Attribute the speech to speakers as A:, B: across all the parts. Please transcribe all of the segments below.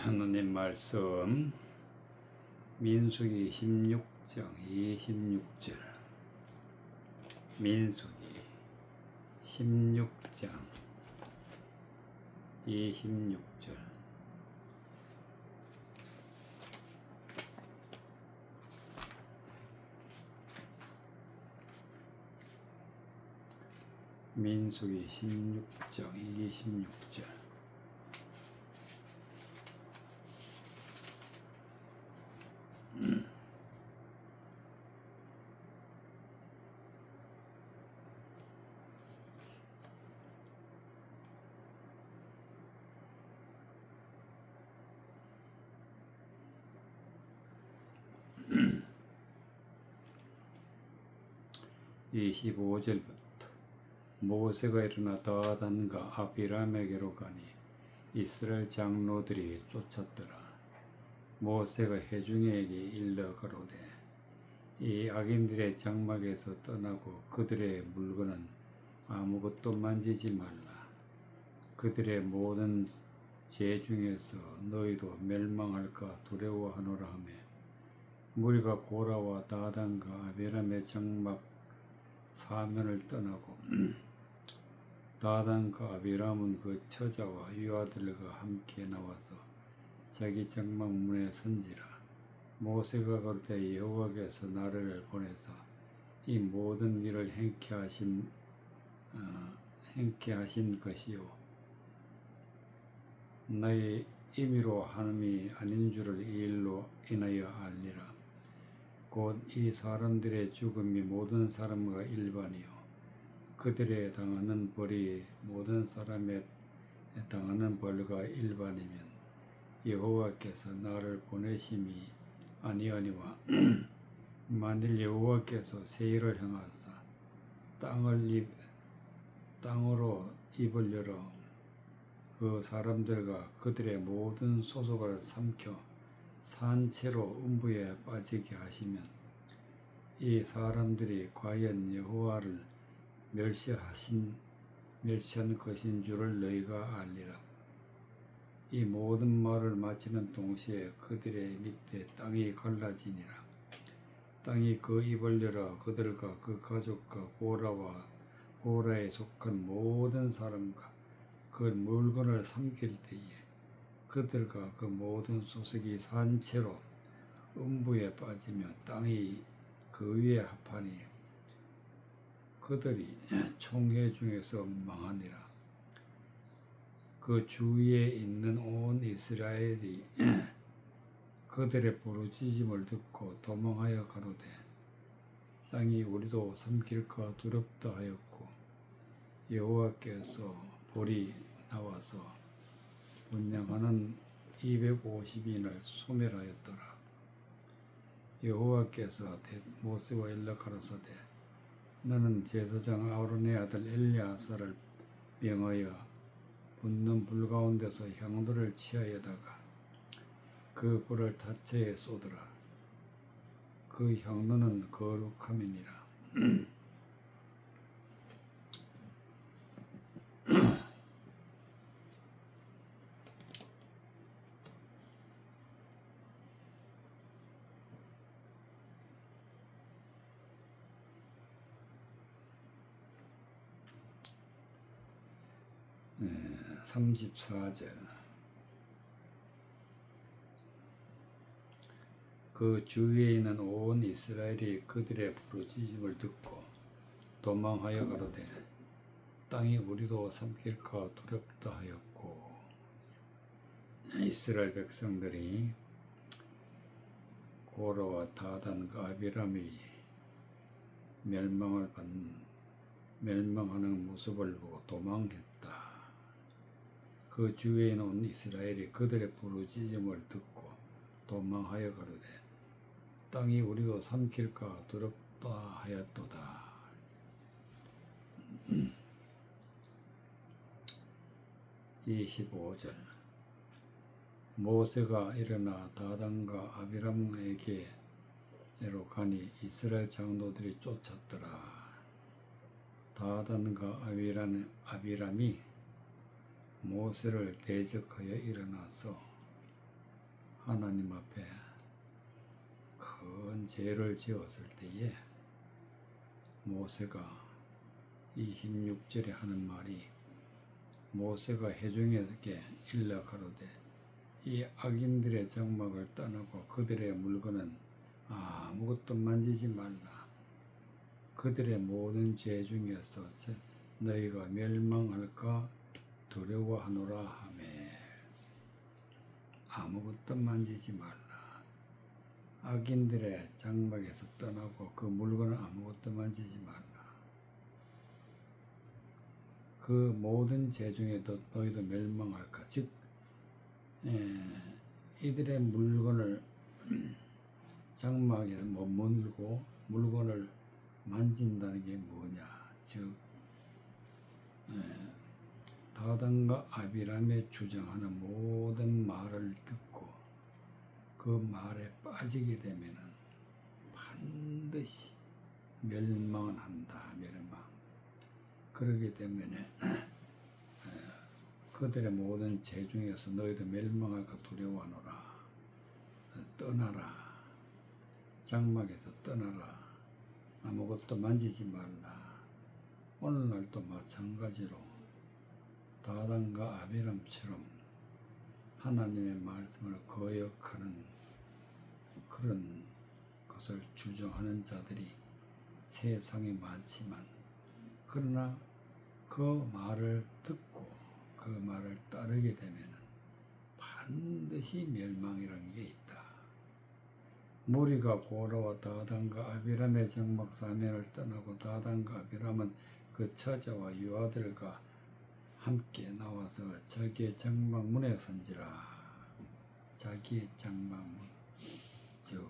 A: 하느님 말씀 민수기 16장 26절. 민수기 16장 26절. 민수기 16장 26절. 이 25절부터 모세가 일어나 다단과 아비람에게로 가니 이스라엘 장로들이 쫓았더라. 모세가 회중에게 일러 가로되 이 악인들의 장막에서 떠나고 그들의 물건은 아무것도 만지지 말라. 그들의 모든 죄 중에서 너희도 멸망할까 두려워하노라 하며 무리가 고라와 다단과 아비람의 장막 사면을 떠나고 다단과 아비람은 그 처자와 유아들과 함께 나와서 자기 장막 문에 선지라. 모세가 그때 여호와께서 나를 보내서 이 모든 일을 행케 하신 것이요 나의 임의로 함이 아닌 줄을 이 일로 인하여 알리라. 곧 이 사람들의 죽음이 모든 사람과 일반이요 그들의 당하는 벌이 모든 사람의 당하는 벌과 일반이면 여호와께서 나를 보내심이 아니하니와 만일 여호와께서 세일을 행하사 땅으로 입을 열어 그 사람들과 그들의 모든 소속을 삼켜 산채로 음부에 빠지게 하시면 이 사람들이 과연 여호와를 멸시한 것인 줄을 너희가 알리라. 이 모든 말을 마치는 동시에 그들의 밑에 땅이 갈라지니라. 땅이 그 입을 열어 그들과 그 가족과 고라에 속한 모든 사람과 그 물건을 삼킬 때에 그들과 그 모든 소속이 산채로 음부에 빠지며 땅이 그 위에 합하니 그들이 총회 중에서 망하니라. 그 주위에 있는 온 이스라엘이 그들의 부르짖음을 듣고 도망하여 가로되 땅이 우리도 삼킬까 두렵다 하였고 여호와께서 불이 나와서 분향하는 250인을 소멸하였더라. 여호와께서 모세와 일러가라사대 너는 제사장 아론의 아들 엘리야사를 명하여 붙는 불 가운데서 향로를 취하여다가 그 불을 다처에 쏟으라. 그 향로는 거룩함이니라. 34절. 그 주위에 있는 온 이스라엘이 그들의 부르짖음을 듣고 도망하여 가로되 땅이 우리도 삼킬까 두렵다 하였고 이스라엘 백성들이 고라와 다단과 아비람이 멸망하는 모습을 보고 도망했다. 그 주위에 있는 이스라엘이 그들의 부르짖음을 듣고 도망하여 가로되 땅이 우리도 삼킬까 두렵다 하였도다. 25절. 모세가 일어나 다단과 아비람에게로 가니 이스라엘 장로들이 쫓았더라. 다단과 아비람이 모세를 대적하여 일어나서 하나님 앞에 큰 죄를 지었을 때에 모세가 26절에 하는 말이, 모세가 회중에게 일러 가로되 이 악인들의 장막을 떠나고 그들의 물건은 아무것도 만지지 말라. 그들의 모든 죄 중에서 너희가 멸망할까 두려워하노라 하매. 아무것도 만지지 말라. 악인들의 장막에서 떠나고 그 물건은 아무것도 만지지 말라. 그 모든 죄 중에도 너희도 멸망할까. 즉 이들의 물건을 장막에서 머물고 물건을 만진다는 게 뭐냐. 즉 다단과 아비람의 주장하는 모든 말을 듣고 그 말에 빠지게 되면은 반드시 멸망을 한다. 멸망. 그러기 때문에 그들의 모든 죄 중에서 너희도 멸망할까 두려워하노라. 떠나라. 장막에서 떠나라. 아무것도 만지지 말라. 오늘날도 마찬가지로 다단과 아비람처럼 하나님의 말씀을 거역하는 그런 것을 주장하는 자들이 세상에 많지만, 그러나 그 말을 듣고 그 말을 따르게 되면 반드시 멸망이라는 게 있다. 무리가 고라와 다단과 아비람의 장막 사면을 떠나고 다단과 아비람은 그 처자와 유아들과 함께 나와서 자기의 장막문에 선지라. 자기의 장막문, 즉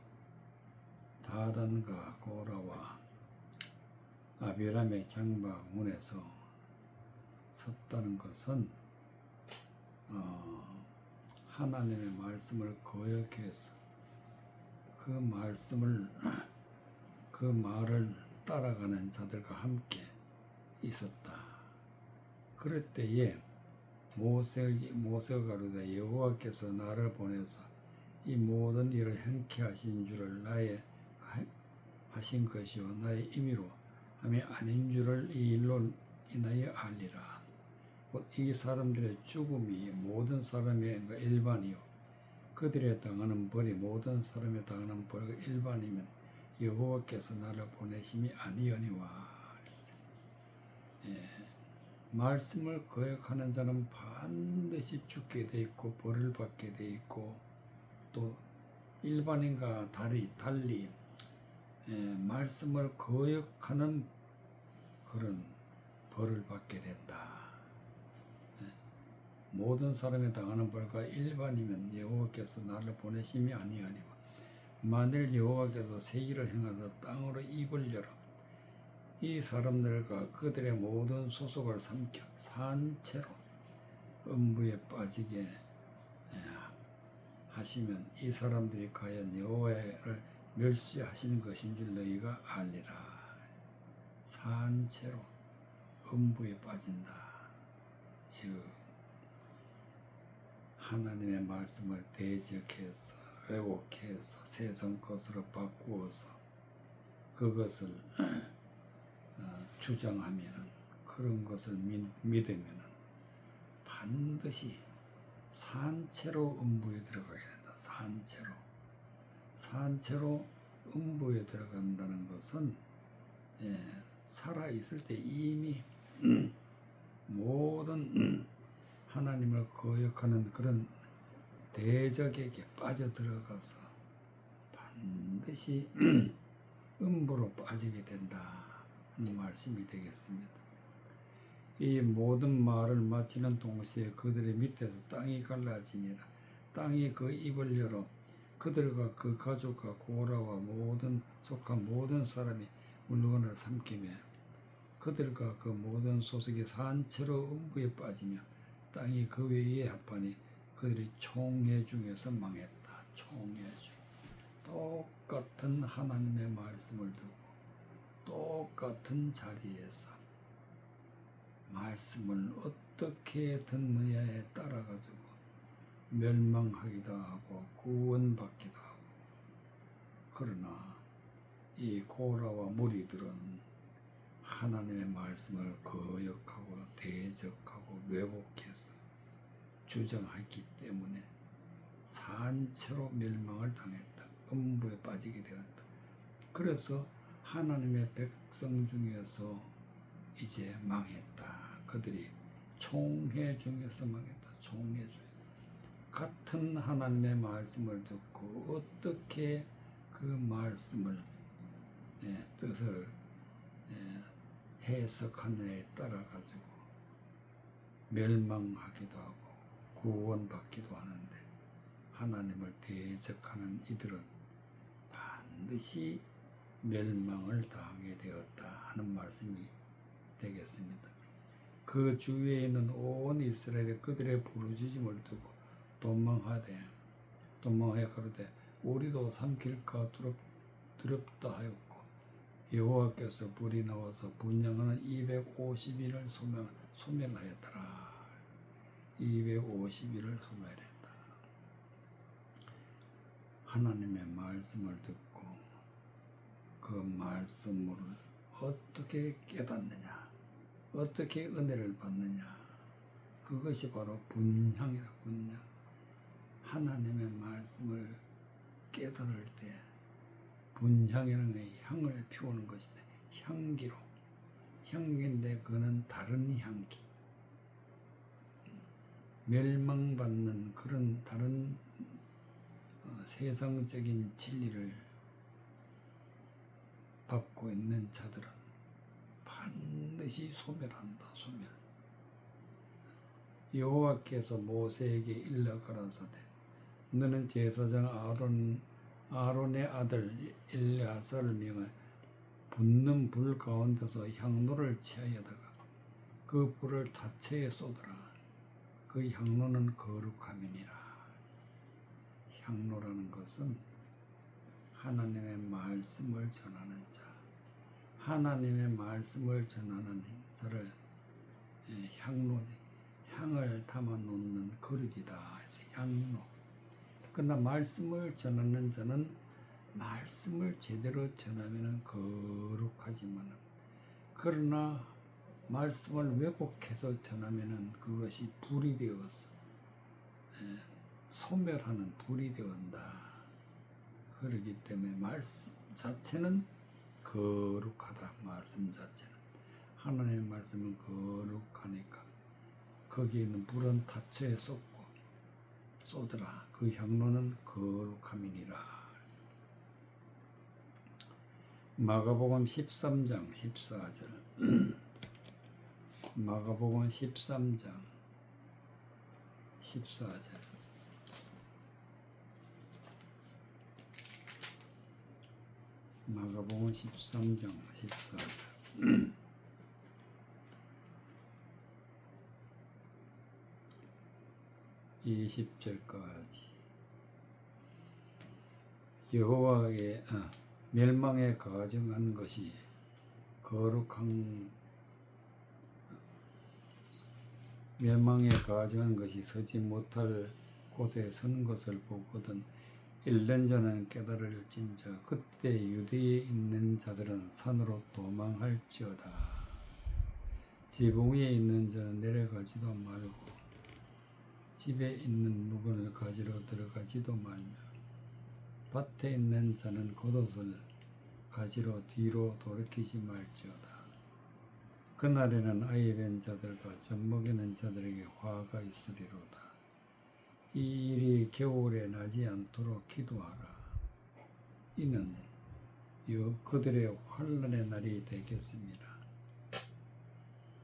A: 다단과 고라와 아비람의 장막문에서 섰다는 것은 하나님의 말씀을 거역해서 그 말을 따라가는 자들과 함께 있었다. 그럴 때에 모세가 가로되 여호와께서 나를 보내서 이 모든 일을 행케 하신 줄을 나의 하신 것이요 나의 임의로 함이 아닌 줄을 이 일로 인하여 알리라. 곧 이 사람들의 죽음이 모든 사람의 일반이요 그들의 당하는 벌이 모든 사람의 당하는 벌과 일반이면 여호와께서 나를 보내심이 아니하니와. 말씀을 거역하는 자는 반드시 죽게 돼 있고 벌을 받게 돼 있고, 또 일반인과 달리 말씀을 거역하는 그런 벌을 받게 된다. 모든 사람이 당하는 벌과 일반이면 여호와께서 나를 보내심이 아니하니와. 만일 여호와께서 새 일을 행하사 땅으로 입을 열어 이 사람들과 그들의 모든 소속을 삼켜 산채로 음부에 빠지게 하시면 이 사람들이 과연 여호와를 멸시하시는 것인 줄 너희가 알리라. 산채로 음부에 빠진다. 즉 하나님의 말씀을 대적해서 왜곡해서 세상 것으로 바꾸어서 그것을 주장하면은, 그런 것을 믿으면은 반드시 산채로 음부에 들어가게 된다. 산채로 음부에 들어간다는 것은 살아 있을 때 이미 모든 하나님을 거역하는 그런 대적에게 빠져들어가서 반드시 음부로 빠지게 된다 하는 말씀이 되겠습니다. 이 모든 말을 마치는 동시에 그들의 밑에서 땅이 갈라지니라. 땅이 그 입을 열어 그들과 그 가족과 고라와 모든 속한 모든 사람이 물건을 삼키며 그들과 그 모든 소속이 산채로 음부에 빠지며 땅이 그 위에 합하니 그들이 총회 중에서 망했다. 총회 중. 똑같은 하나님의 말씀을 듣고 똑같은 자리에서 말씀을 어떻게 듣느냐에 따라가지고 멸망하기도 하고 구원받기도 하고. 그러나 이 고라와 무리들은 하나님의 말씀을 거역하고 대적하고 왜곡해서 주장했기 때문에 산채로 멸망을 당했다. 음부에 빠지게 되었다. 그래서 하나님의 백성 중에서 이제 망했다. 그들이 총회 중에서 망했다. 총회 중에. 같은 하나님의 말씀을 듣고 어떻게 그 말씀을 뜻을 해석하느냐에 따라 가지고 멸망하기도 하고 구원받기도 하는데, 하나님을 대적하는 이들은 반드시 멸망을 당하게 되었다 하는 말씀이 되겠습니다. 그 주위에 있는 온 이스라엘이 그들의 부르짖음을 듣고 도망하되 가로되 우리도 삼킬까 두렵다 하였고, 여호와께서 불이 나와서 분향하는 250인을 소멸하였더라. 250인을 소멸했다. 하나님의 말씀을 듣고 그 말씀을 어떻게 깨닫느냐, 어떻게 은혜를 받느냐, 그것이 바로 분향이라. 분향. 하나님의 말씀을 깨달을 때 분향이라는 게 향을 피우는 것인데, 향기로. 향기인데 그는 다른 향기, 멸망받는 그런 다른 세상적인 진리를 받고 있는 자들은 반드시 소멸한다. 소멸. 여호와께서 모세에게 일러 가라사대 너는 제사장 아론의 아들 엘르아사를 명하여 붙는 불 가운데서 향로를 취하여다가 그 불을 다처에 쏟으라. 그 향로는 거룩함이니라. 향로라는 것은 하나님의 말씀을 전하는 자, 하나님의 말씀을 전하는 자를 향을 담아 놓는 그릇이다 해서 향로. 그러나 말씀을 전하는 자는 말씀을 제대로 전하면 거룩하지만, 그러나 말씀을 왜곡해서 전하면 그것이 불이 되어서 소멸하는 불이 되었다. 그렇기 때문에 말씀 자체는 거룩하다. 말씀 자체는, 하나님의 말씀은 거룩하니까 거기에 있는 불은 다처에 쏟으라. 그 향로는 거룩함이니라. 마가복음 13장 14절. 마가복음 13장 14절. 마가복음 13장 14절. 20절까지. 여호와의 멸망에 가증한 것이 거룩한, 멸망에 가증한 것이 서지 못할 곳에 선 것을 보거든 1년 전은 깨달을진저 그때 유대에 있는 자들은 산으로 도망할지어다. 지붕 위에 있는 자는 내려가지도 말고 집에 있는 물건을 가지러 들어가지도 말며 밭에 있는 자는 겉옷을 가지러 뒤로 돌이키지 말지어다. 그날에는 아이 뵌 자들과 젖먹이는 자들에게 화가 있으리로다. 이 일이 겨울에 나지 않도록 기도하라. 이는 그들의 환난의 날이 되겠습니다.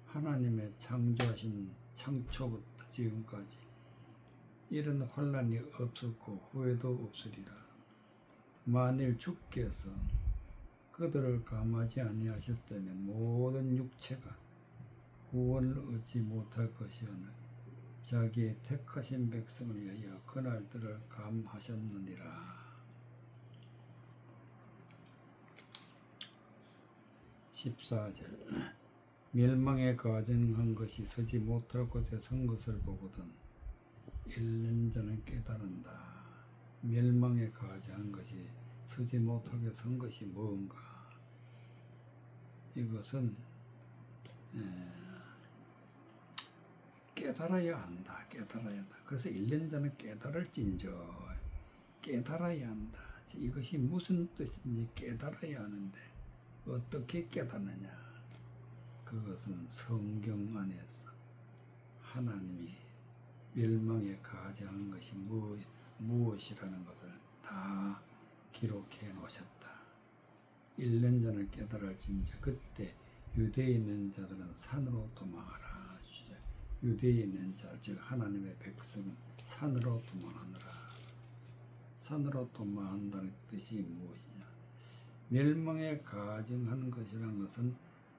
A: 하나님의 창조하신 창초부터 지금까지 이런 환난이 없었고 후회도 없으리라. 만일 주께서 그들을 감하지 아니하셨다면 모든 육체가 구원을 얻지 못할 것이오늘 자기의 택하신 백성을 위하여 그날들을 감하셨느니라. 14절. 멸망에 가증한 것이 서지 못할 곳에 선 것을 보거든 읽는 자는 깨달은다. 멸망에 가지한 것이 서지 못하게 선 것이 뭔가. 이것은 깨달아야 한다. 깨달아야 한다. 그래서 읽는 자는 깨달을진저. 깨달아야 한다. 이것이 무슨 뜻인지 깨달아야 하는데 어떻게 깨닫느냐. 그것은 성경 안에서 하나님이 멸망에 가장한 것이 무엇이라는 것을 다 기록해 놓으셨다. 읽는 자는 깨달을진저. 그때 유대에 있는 자들은 산으로 도망하라. 유대에 있는 자, 즉 하나님의 백성은 산으로 도망하느라. 산으로 도망한다는 뜻이 무엇이냐. 멸망에 가증한 것이란 것은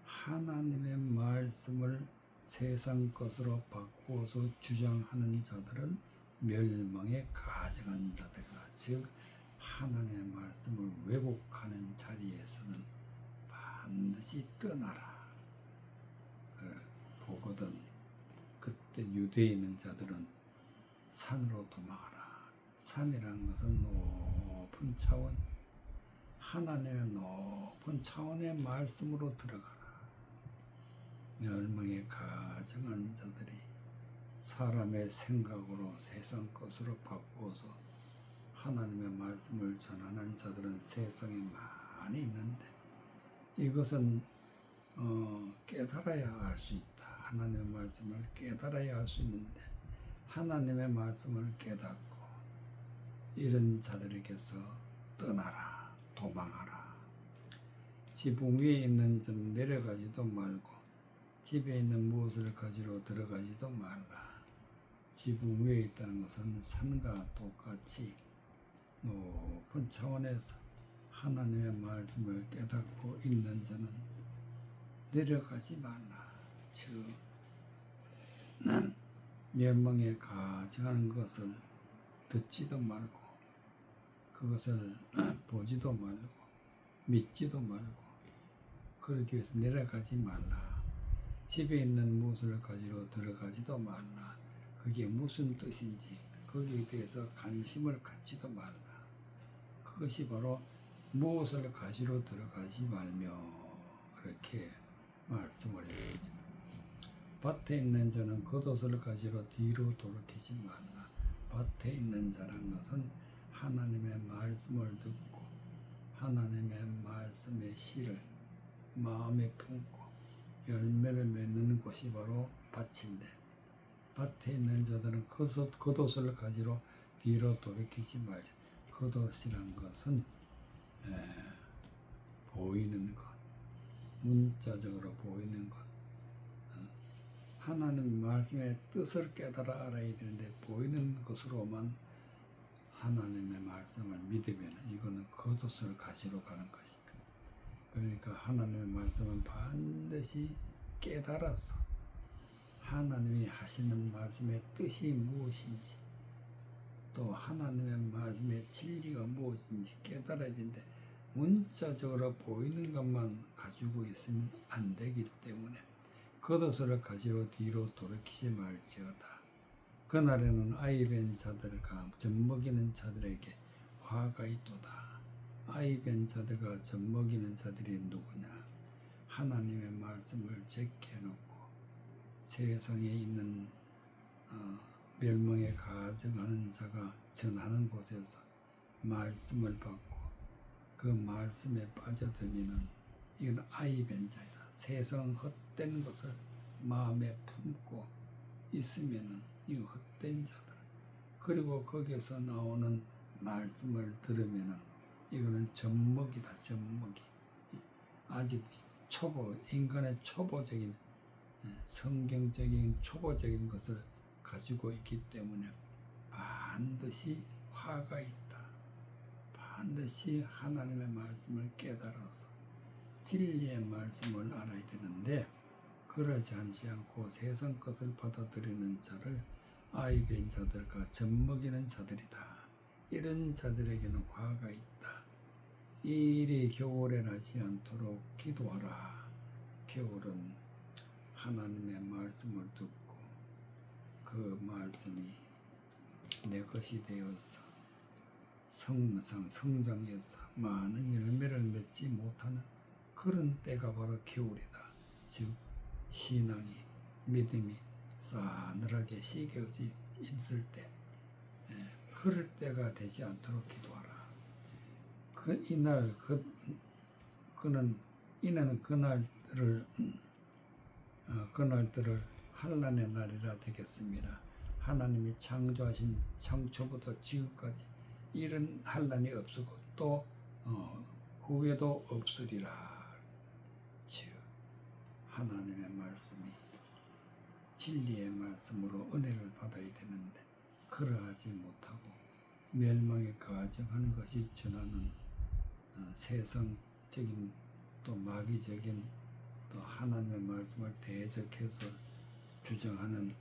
A: 하나님의 말씀을 세상 것으로 바꾸어서 주장하는 자들은 멸망에 가증한 자들이다. 즉 하나님의 말씀을 왜곡하는 자리에서는 반드시 떠나라. 보거든. 그때 유대에 있는 자들은 산으로 도망하라. 산이라는 것은 높은 차원, 하나님의 높은 차원의 말씀으로 들어가라. 멸망에 가증한 자들이 사람의 생각으로 세상 것으로 바꾸어서 하나님의 말씀을 전하는 자들은 세상에 많이 있는데 이것은 깨달아야 알 수 있다. 하나님의 말씀을 깨달아야 할 수 있는데 하나님의 말씀을 깨닫고 이런 자들에게서 떠나라. 도망하라. 지붕 위에 있는 자는 내려가지도 말고 집에 있는 무엇을 가지러 들어가지도 말라. 지붕 위에 있다는 것은 산과 똑같이 높은 차원에서 하나님의 말씀을 깨닫고 있는 자는 내려가지 말라. 즉 멸망에 가증하는 것을 듣지도 말고 그것을 보지도 말고 믿지도 말고 그러기 위해서 내려가지 말라. 집에 있는 무엇을 가지러 들어가지도 말라. 그게 무슨 뜻인지 거기에 대해서 관심을 갖지도 말라. 그것이 바로 무엇을 가지러 들어가지 말며 그렇게 말씀을 했습니다. 밭에 있는 자는 겉옷을 가지러 뒤로 돌이키지 말라. 밭에 있는 자란 것은 하나님의 말씀을 듣고 하나님의 말씀의 씨를 마음에 품고 열매를 맺는 곳이 바로 밭인데 밭에 있는 자들은 겉옷을 가지러 뒤로 돌이키지 말자. 겉옷이란 것은 보이는 것, 문자적으로 보이는 것. 하나님 말씀의 뜻을 깨달아 알아야 되는데 보이는 것으로만 하나님의 말씀을 믿으면 이거는 겉옷을 가지러 가는 것입니다. 그러니까 하나님의 말씀은 반드시 깨달아서 하나님이 하시는 말씀의 뜻이 무엇인지 또 하나님의 말씀의 진리가 무엇인지 깨달아야 되는데 문자적으로 보이는 것만 가지고 있으면 안 되기 때문에 겉옷을 가지러 뒤로 돌이키지 말지어다. 그날에는 아이벤 자들과 젖먹이는 자들에게 화가 있도다. 아이벤 자들과 젖먹이는 자들이 누구냐? 하나님의 말씀을 제껴놓고 세상에 있는 멸망에 가증하는 자가 전하는 곳에서 말씀을 받고 그 말씀에 빠져들면 이건 아이벤 자이다. 세상 헛된 것을 마음에 품고 있으면은 이 헛된 자들. 그리고 거기서 나오는 말씀을 들으면은 이거는 젖먹이다. 젖먹이. 아직 인간의 초보적인 성경적인 초보적인 것을 가지고 있기 때문에 반드시 화가 있다. 반드시 하나님의 말씀을 깨달아서 진리의 말씀을 알아야 되는데 그러지 않지 않고 세상 것을 받아들이는 자를 아이벤 자들과 젖먹이는 자들이다. 이런 자들에게는 화가 있다. 이 일이 겨울에 나지 않도록 기도하라. 겨울은 하나님의 말씀을 듣고 그 말씀이 내 것이 되어서 성장해서 많은 열매를 맺지 못하는 그런 때가 바로 겨울이다. 즉 신앙이 믿음이 싸늘하게 식어져 있을 때, 그럴 때가 되지 않도록 기도하라. 이는 그날들을 환난의 날이라 되겠습니다. 하나님이 창조하신 창초부터 지금까지 이런 환난이 없었고 또 후에도 없으리라. 즉 하나님의 말씀이 진리의 말씀으로 은혜를 받아야 되는데 그러하지 못하고 멸망에 가정하는 것이 전하는 세상적인 또 마귀적인 또 하나님의 말씀을 대적해서 주장하는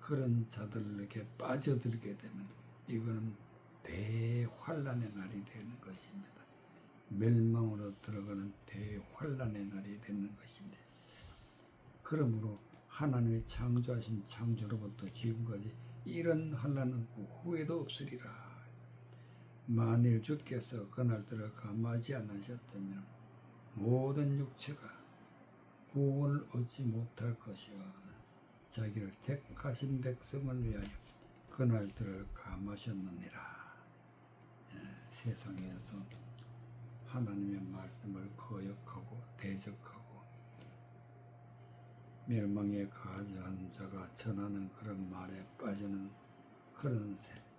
A: 그런 자들에게 빠져들게 되면 이거는 대환란의 날이 되는 것입니다. 멸망으로 들어가는 대환란의 날이 되는 것인데, 그러므로 하나님이 창조하신 창조로부터 지금까지 이런 환란은 그 후에도 없으리라. 만일 주께서 그날들을 감하지 않으셨다면 모든 육체가 구원을 얻지 못할 것이라. 자기를 택하신 백성을 위하여 그날들을 감하셨느니라. 세상에서 하나님의 말씀을 거역하고 대적하고 멸망에 가증한 자가 전하는 그런 말에 빠지는 그런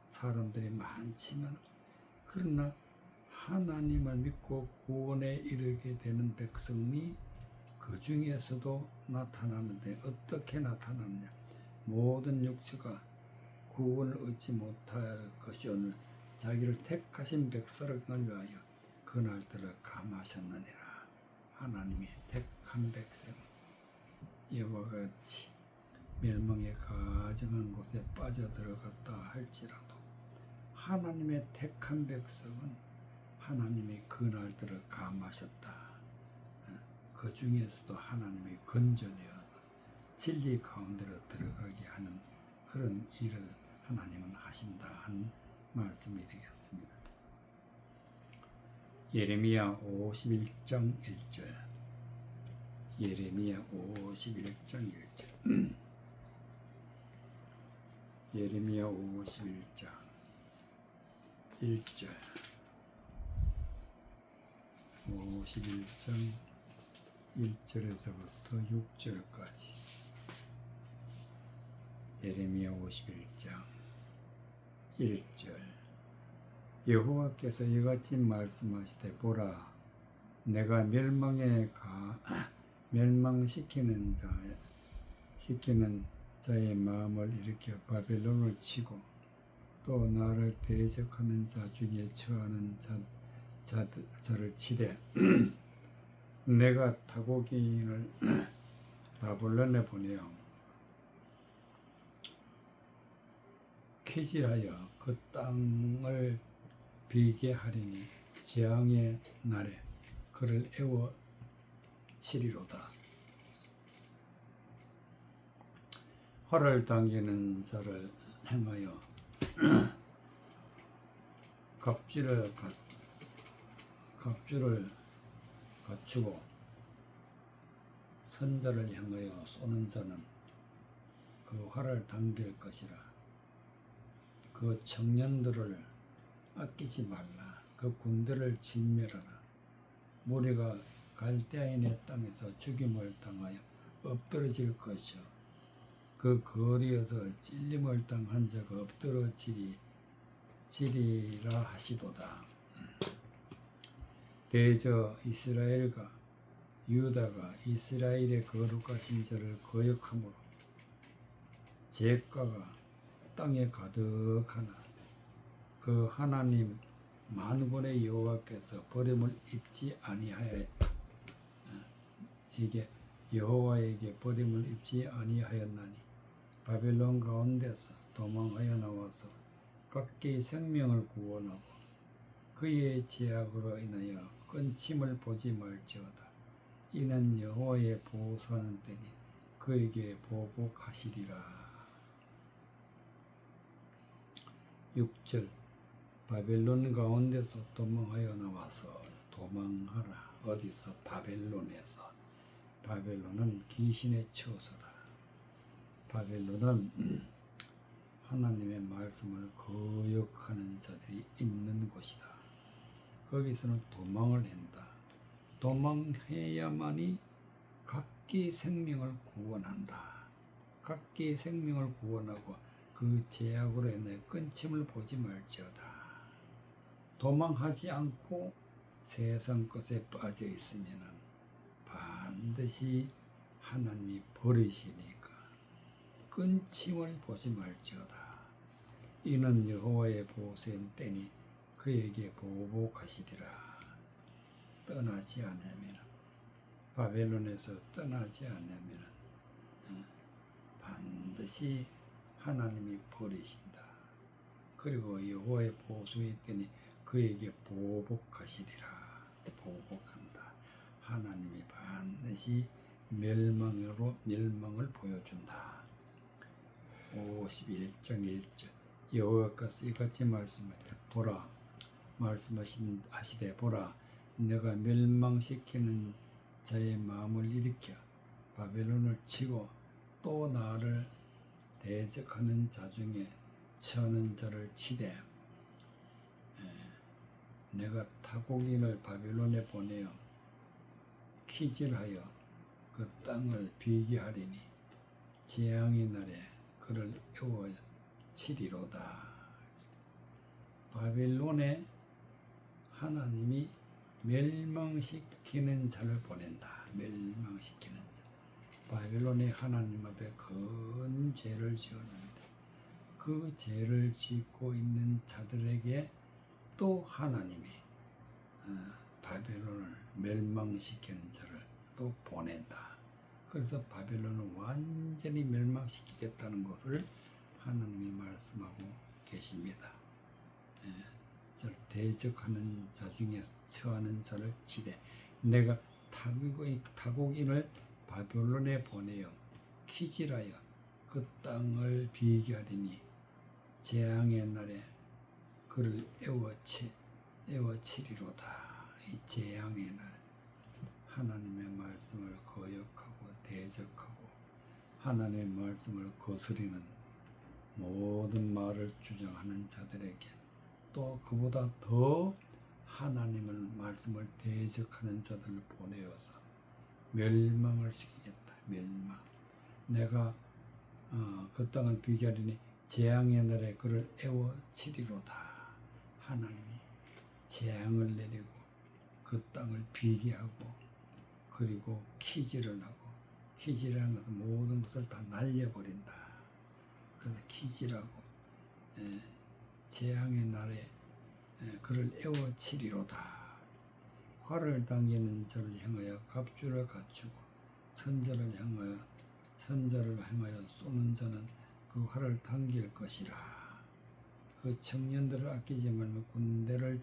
A: 사람들이 많지만, 그러나 하나님을 믿고 구원에 이르게 되는 백성이 그 중에서도 나타나는데 어떻게 나타나느냐? 모든 육체가 구원을 얻지 못할 것이 오늘 자기를 택하신 백성을 위하여 그날들을 감하셨느니라. 하나님이 택한 백성, 이와 같이 멸망에 가증한 곳에 빠져들어갔다 할지라도 하나님의 택한 백성은 하나님이 그날들을 감하셨다. 그 중에서도 하나님이 건져내어서 진리 가운데로 들어가게 하는 그런 일을 하나님은 하신다 한 말씀이 되겠습니다. 예레미야 51장 1절. 예레미야 51장 1절. 예레미야 51장 1절. 51장 1절에서부터 6절까지. 예레미야 51장 1절. 여호와께서 이같이 말씀하시되, 보라, 내가 멸망시키는 자의 마음을 일으켜 바벨론을 치고 또 나를 대적하는 자 중에 처하는 자를 치되 내가 타고기인을 바벨론에 보내어 쾌지하여 그 땅을 비게 하리니 재앙의 날에 그를 애워 치리로다. 화를 당기는 자를 행하여 갑주를 갖추고 선자를 향하여 쏘는 자는 그 화를 당길 것이라. 그 청년들을 아끼지 말라. 그 군대를 진멸하라. 무리가 갈대아인의 땅에서 죽임을 당하여 엎드러질 것이요, 그 거리에서 찔림을 당한 자가 엎드러지리라 하시도다. 대저 이스라엘과 유다가 이스라엘의 거룩하신 자를 거역함으로 죄가가 땅에 가득하나 그 하나님 만군의 여호와께서 버림을 입지 아니하였다. 이게 여호와에게 버림을 입지 아니하였나니 바벨론 가운데서 도망하여 나와서 각기 생명을 구원하고 그의 제약으로 인하여 끊침을 보지 말지어다. 이는 여호와의 보호하는 때니 그에게 보복하시리라. 6절 바벨론 가운데서 도망하여 나와서 도망하라. 어디서? 바벨론에서. 바벨론은 귀신의 처소다. 바벨론은 하나님의 말씀을 거역하는 자들이 있는 곳이다. 거기서는 도망을 한다. 도망해야만이 각기 생명을 구원한다. 각기 생명을 구원하고 그 죄악으로 인해 끊침을 보지 말지어다. 도망하지 않고 세상 것에 빠져 있으면 반드시 하나님이 버리시니까 끊침을 보지 말지어다. 이는 여호와의 보호세인 때니 그에게 보복하시리라. 떠나지 않으면, 바벨론에서 떠나지 않으면 반드시 하나님이 버리신다. 그리고 여호와의 보호세인 때니 그에게 보복하시리라. 보복한다. 하나님이 반드시 멸망을 보여준다. 51장 1절 여호와께서 이같이 말씀하시되 보라 내가 멸망시키는 자의 마음을 일으켜 바벨론을 치고 또 나를 대적하는 자 중에 처하는 자를 치되 내가 타국인을 바벨론에 보내어 키질하여 그 땅을 비게 하리니 재앙의 날에 그를 에워 치리로다. 바벨론에 하나님이 멸망시키는 자를 보낸다. 멸망시키는 자. 바벨론이 하나님 앞에 큰 죄를 지었는데 그 죄를 짓고 있는 자들에게 또 하나님이 바벨론을 멸망시키는 자를 또 보낸다. 그래서 바벨론을 완전히 멸망시키겠다는 것을 하나님이 말씀하고 계십니다. 대적하는 자 중에 처하는 자를 치되 내가 타국인을 바벨론에 보내어 키질하여 그 땅을 비게 하리니 재앙의 날에 그를 에워치리로다. 이 재앙의 날 하나님의 말씀을 거역하고 대적하고 하나님의 말씀을 거스리는 모든 말을 주장하는 자들에게 또 그보다 더 하나님의 말씀을 대적하는 자들을 보내어서 멸망을 시키겠다. 멸망. 내가 그 땅을 비게 하리니 재앙의 날에 그를 에워치리로다. 하나님이 재앙을 내리고 그 땅을 비게 하고 그리고 키질을 하고 키질하는 것은 모든 것을 다 날려버린다. 그래서 키질하고 재앙의 날에 그를 에워치리로다. 화를 당기는 자를 향하여 갑주를 갖추고 선자를 향하여 쏘는 자는 그 화를 당길 것이라. 그 청년들을 아끼지 말며 군대를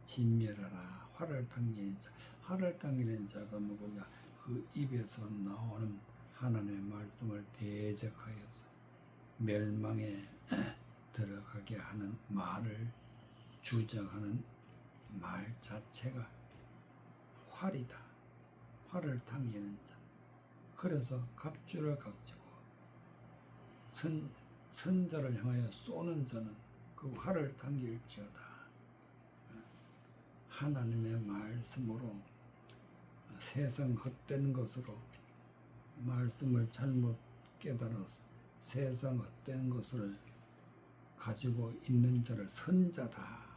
A: 진멸하라. 화를 당기는 자가 누구냐? 그 입에서 나오는 하나님의 말씀을 대적하여서 멸망에 들어가게 하는 말을 주장하는 말 자체가 활이다. 활을 당기는 자. 그래서 갑주를 가지고 선자를 향하여 쏘는 자는 그 활을 당길지어다. 하나님의 말씀으로 세상 헛된 것으로 말씀을 잘못 깨달아서 세상 헛된 것을 가지고 있는 자를 선자다.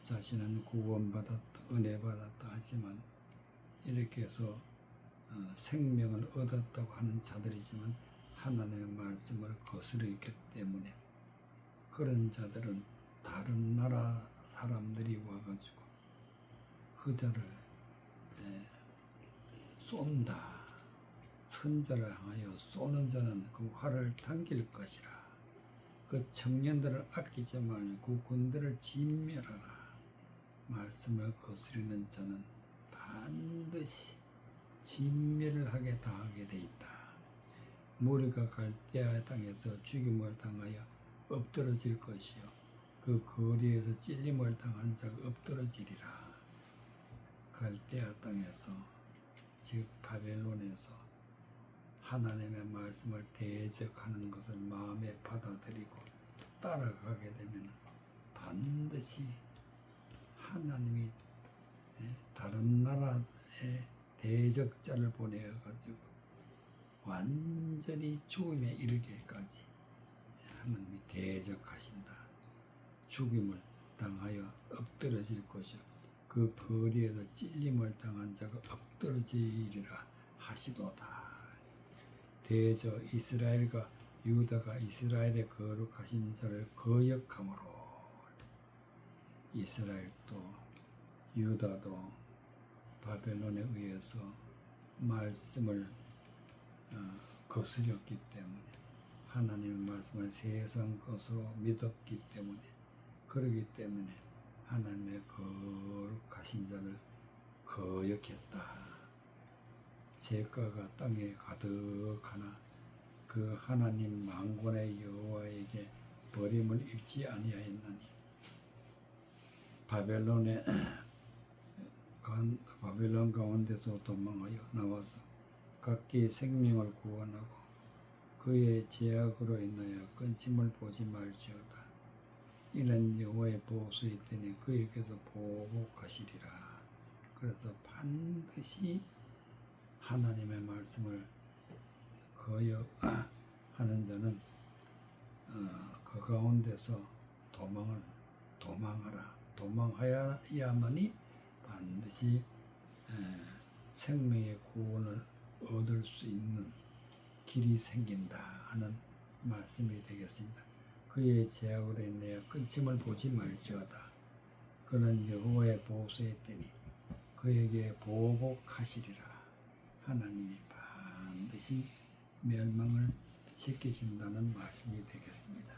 A: 자신은 구원받았다, 은혜 받았다 하지만 이렇게 해서 생명을 얻었다고 하는 자들이지만 하나님의 말씀을 거스르기 때문에 그런 자들은 다른 나라 사람들이 와가지고 그 자를 쏜다. 선자를 향하여 쏘는 자는 그 활을 당길 것이라. 그 청년들을 아끼지 말고 그 군대를 진멸하라. 말씀을 거스리는 자는 반드시 진멸을 당하게 돼 있다. 무리가 갈대아 땅에서 죽임을 당하여 엎드러질 것이요 그 거리에서 찔림을 당한 자가 엎드러지리라. 갈대아 땅에서 즉 바벨론에서 하나님의 말씀을 대적하는 것을 마음에 받아들이고 따라가게 되면 반드시 하나님이 다른 나라의 대적자를 보내어 가지고 완전히 죽음에 이르게까지 하나님이 대적하신다. 죽임을 당하여 엎드러질 것이요 그 거리에서 찔림을 당한 자가 엎드러지리라 하시도다. 대저 이스라엘과 유다가 이스라엘의 거룩하신 자를 거역함으로 이스라엘도 유다도 바벨론에 의해서 말씀을 거스렸기 때문에 하나님의 말씀을 세상 것으로 믿었기 때문에 그러기 때문에 하나님의 거룩하신 자를 거역했다. 죄가가 땅에 가득하나 그 하나님 만군의 여호와에게 버림을 입지 아니하였나니 바벨론 가운데서 도망하여 나와서 각기 생명을 구원하고 그의 제약으로 인하여 끊짐을 보지 말지어다. 이는 여호와의 보호수이 되니 그에게서 보복하시리라. 그래서 반드시 하나님의 말씀을 거역하는 자는 그 가운데서 도망하여야만이 반드시 생명의 구원을 얻을 수 있는 길이 생긴다 하는 말씀이 되겠습니다. 그의 제약으로 인하여 끊침을 보지 말지어다. 그는 여호와의 보호소에 있더니 그에게 보복하시리라. 하나님이 반드시 멸망을 시키신다는 말씀이 되겠습니다.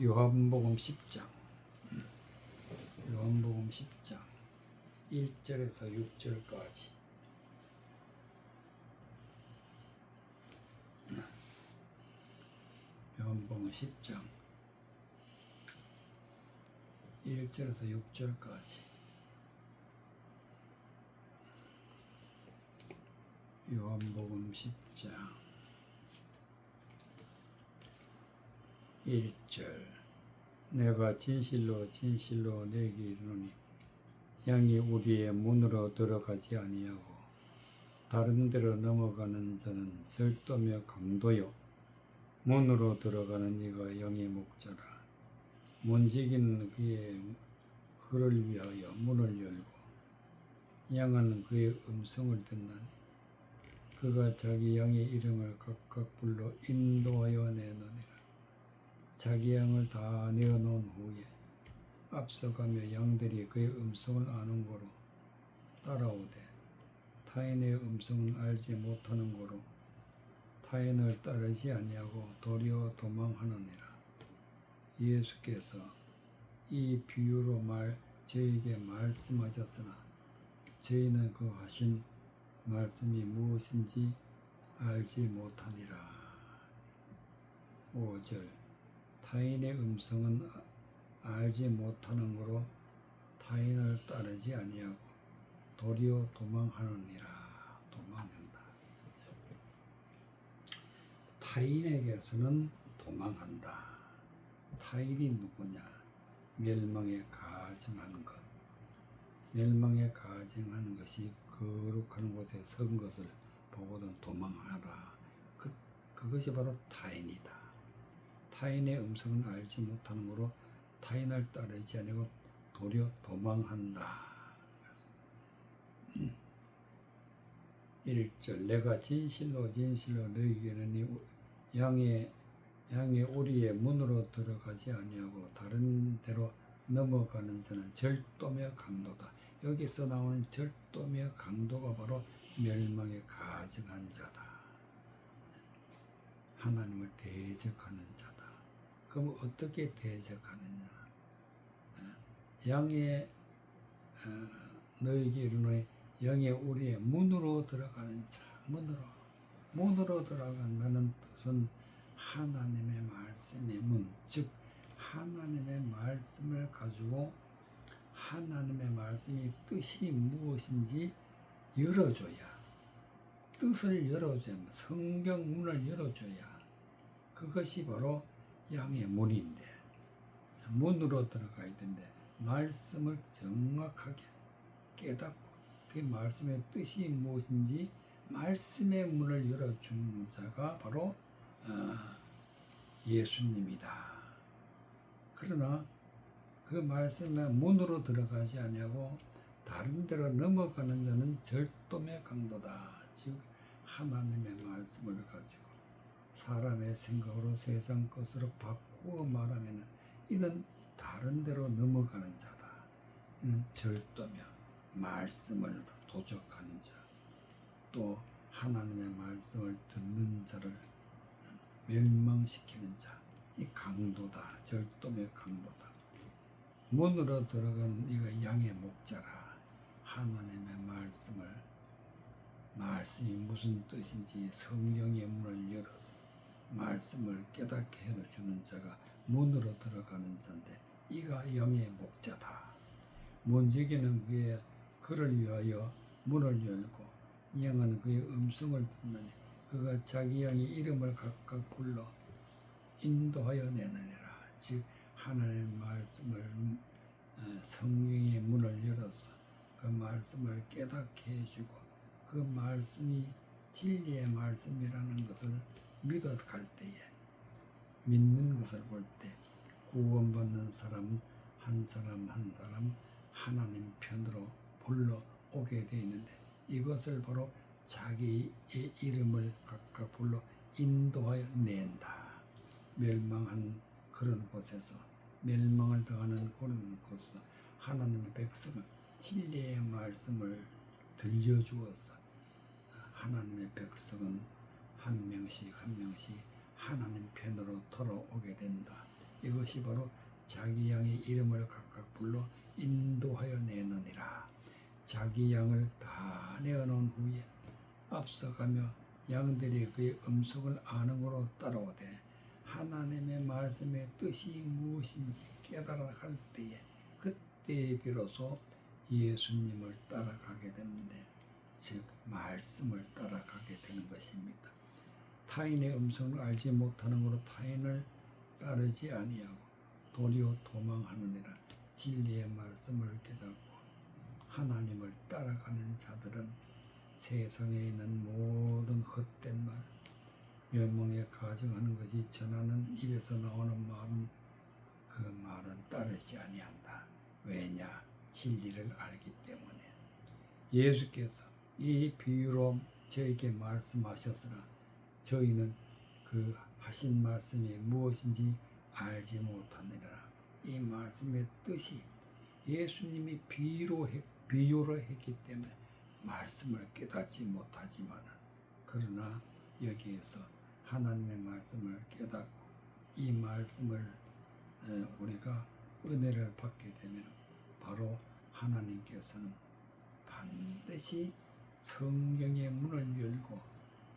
A: 요한복음 10장 1절에서 6절까지 요한복음 10장 1절에서 6절까지 요한복음 10장 1절 내가 진실로 진실로 내게 이르노니 양이 우리의 문으로 들어가지 아니하고 다른 데로 넘어가는 자는 절도며 강도요 문으로 들어가는 이가 영의 목자라. 문지기는 그를 위하여 문을 열고 양은 그의 음성을 듣나니 그가 자기 양의 이름을 각각 불러 인도하여 내느니라. 자기 양을 다 내어놓은 후에 앞서가며 양들이 그의 음성을 아는 고로 따라오되 타인의 음성은 알지 못하는 고로 타인을 따르지 아니하고 도리어 도망하느니라. 예수께서 이 비유로 저에게 말씀하셨으나 저희는 그 하신 말씀이 무엇인지 알지 못하니라. 5절 타인의 음성은 알지 못하는 거로 타인을 따르지 아니하고 도리어 도망하느니라. 도망한다. 타인에게서는 도망한다. 타인이 누구냐? 멸망에 가증하는 것. 멸망에 가증하는 것이 거룩한 곳에 선 것을 보고는 도망하라. 그것이 바로 타인이다. 타인의 음성은 알지 못하는 거로 타인을 따르지 아니고 도리어 도망한다. 1절 내가 진실로 진실로 너희에게 이르노니 양의 오리의 문으로 들어가지 아니하고 다른 데로 넘어가는 자는 절도며 강도다. 여기서 나오는 절도며 강도가 바로 멸망에 가증한 자다. 하나님을 대적하는 자다. 그럼 어떻게 대적하느냐? 양의 너에게 이르노니 양의 우리의 문으로 들어가는 자. 문으로 들어간다는 뜻은 하나님의 말씀의 문, 즉 하나님의 말씀을 가지고 하나님의 말씀이 뜻이 무엇인지 열어줘야, 뜻을 열어줘야, 성경 문을 열어줘야 그것이 바로 양의 문인데, 문으로 들어가야 되는데 말씀을 정확하게 깨닫고 그 말씀의 뜻이 무엇인지 말씀의 문을 열어주는 자가 바로 예수님이다. 그러나 그 말씀의 문으로 들어가지 아니하고 다른 데로 넘어가는 자는 절도의 강도다. 즉 하나님의 말씀을 가지고 사람의 생각으로 세상 것으로 바꾸어 말하면 이는 다른 데로 넘어가는 자다. 이는 절도며 말씀을 도적하는 자, 또 하나님의 말씀을 듣는 자를 멸망시키는 자, 이 강도다. 절도의 강도다. 문으로 들어간 이가 양의 목자라. 하나님의 말씀이 무슨 뜻인지 성경의 문을 열어서 말씀을 깨닫게 해주는 자가 문으로 들어가는 자인데 이가 양의 목자다. 문지기는 그의 그를 위하여 문을 열고 양은 그의 음성을 듣느니 그가 자기 양의 이름을 각각 불러 인도하여 내느니라. 즉 하나님의 말씀을 성경의 문을 열어서 그 말씀을 깨닫게 해주고 그 말씀이 진리의 말씀이라는 것을 믿어갈 때에, 믿는 것을 볼 때 구원받는 사람은 한 사람 한 사람 하나님 편으로 불러오게 되어 있는데 이것을 바로 자기의 이름을 각각 불러 인도하여 낸다. 멸망한 그런 곳에서, 멸망을 당하는 그런 곳에서 하나님의 백성을 진리의 말씀을 들려주어서 하나님의 백성은 한 명씩 한 명씩 하나님 편으로 돌아오게 된다. 이것이 바로 자기 양의 이름을 각각 불러 인도하여 내느니라. 자기 양을 다 내어놓은 후에 앞서가며 양들이 그의 음성을 아는 거로 따라오되 하나님의 말씀의 뜻이 무엇인지 깨달아 갈 때에 그때 비로소 예수님을 따라가게 되는데, 즉 말씀을 따라가게 되는 것입니다. 타인의 음성을 알지 못하는 것으로 타인을 따르지 아니하고 도리어 도망하느니라. 진리의 말씀을 깨닫고 하나님을 따라가는 자들은 세상에 있는 모든 헛된 말, 멸망에 가증하는 것이 전하는 입에서 나오는 말은 그 말은 따르지 아니한다. 왜냐? 진리를 알기 때문에. 예수께서 이 비유로 저에게 말씀하셨으나 저희는 그 하신 말씀이 무엇인지 알지 못하느니라. 이 말씀의 뜻이 예수님이 비유로 했기 때문에 말씀을 깨닫지 못하지만, 그러나 여기에서 하나님의 말씀을 깨닫고 이 말씀을 우리가 은혜를 받게 되면 바로 하나님께서는 반드시 성경의 문을 열고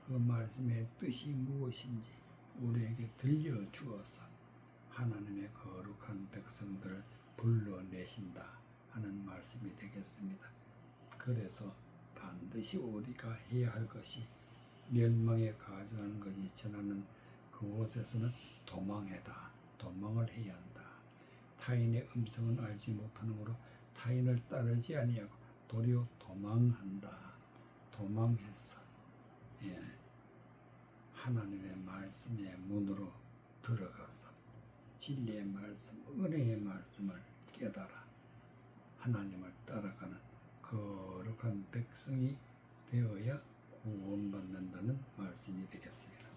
A: 그 말씀의 뜻이 무엇인지 우리에게 들려주어서 하나님의 거룩한 백성들을 불러내신다 하는 말씀이 되겠습니다. 그래서 반드시 우리가 해야 할 것이 멸망에 가증하는 것이 전하는 그곳에서는 도망을 해야 한다. 타인의 음성은 알지 못하는 거로 타인을 따르지 아니하고 도리어 도망한다. 도망해서 하나님의 말씀의 문으로 들어가서 진리의 말씀, 은혜의 말씀을 깨달아 하나님을 따라가는 거룩한 백성이 되어야 구원받는다는 말씀이 되겠습니다.